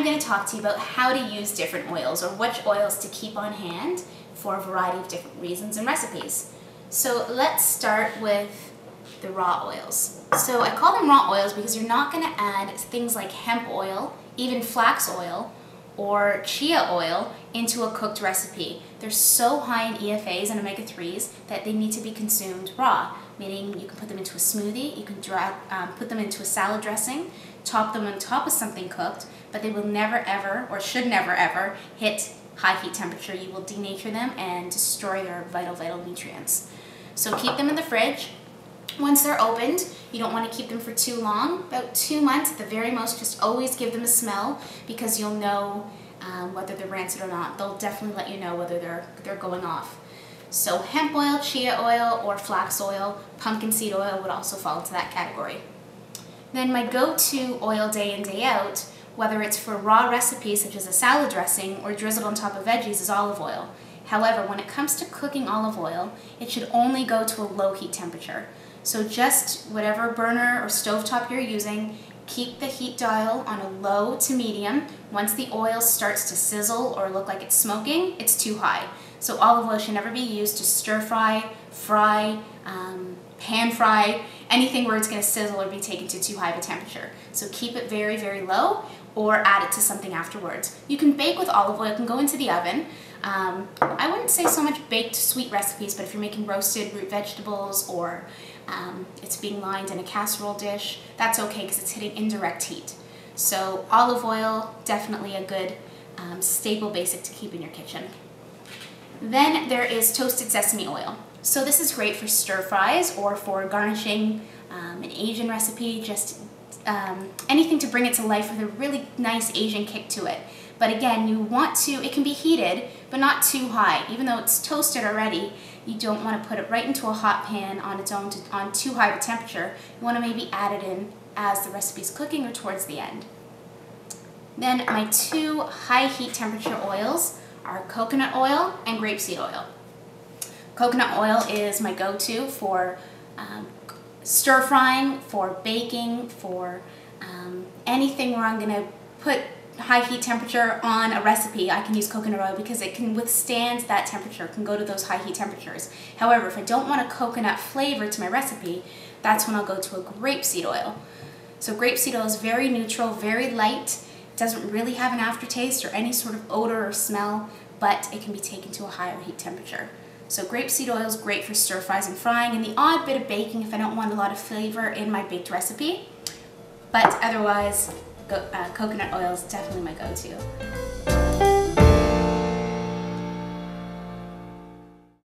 going to talk to you about how to use different oils, or which oils to keep on hand for a variety of different reasons and recipes. So let's start with the raw oils. So I call them raw oils because you're not going to add things like hemp oil, even flax oil, or chia oil into a cooked recipe. They're so high in EFAs and omega-3s that they need to be consumed raw, meaning you can put them into a smoothie, you can put them into a salad dressing, top them on top of something cooked, but they will never ever, or should never ever, hit high heat temperature. You will denature them and destroy their vital nutrients. So keep them in the fridge. Once they're opened, you don't want to keep them for too long, about 2 months at the very most. Just always give them a smell, because you'll know whether they're rancid or not. They'll definitely let you know whether they're going off. So hemp oil, chia oil, or flax oil, pumpkin seed oil would also fall into that category. Then my go-to oil day in, day out, whether it's for raw recipes such as a salad dressing or drizzled on top of veggies, is olive oil. However, when it comes to cooking olive oil, it should only go to a low heat temperature. So just whatever burner or stovetop you're using, keep the heat dial on a low to medium. Once the oil starts to sizzle or look like it's smoking, it's too high. So olive oil should never be used to stir fry, pan fry, anything where it's going to sizzle or be taken to too high of a temperature. So keep it very low, or add it to something afterwards. You can bake with olive oil, it can go into the oven. I wouldn't say so much baked sweet recipes, but if you're making roasted root vegetables, or it's being lined in a casserole dish, that's okay because it's hitting indirect heat. So olive oil, definitely a good staple basic to keep in your kitchen. Then there is toasted sesame oil. So this is great for stir fries or for garnishing an Asian recipe, just anything to bring it to life with a really nice Asian kick to it. But again, you want to, it can be heated, but not too high. Even though it's toasted already, you don't want to put it right into a hot pan on its own on too high of a temperature. You want to maybe add it in as the recipe's cooking or towards the end. Then my 2 high heat temperature oils are coconut oil and grapeseed oil. Coconut oil is my go-to for stir frying, for baking, for anything where I'm going to put high heat temperature on a recipe. I can use coconut oil because it can withstand that temperature, can go to those high heat temperatures. However, if I don't want a coconut flavor to my recipe, that's when I'll go to a grapeseed oil. So grapeseed oil is very neutral, very light, doesn't really have an aftertaste or any sort of odor or smell, but it can be taken to a higher heat temperature. So grapeseed oil is great for stir fries and frying, and the odd bit of baking if I don't want a lot of flavor in my baked recipe. But otherwise, coconut oil is definitely my go-to.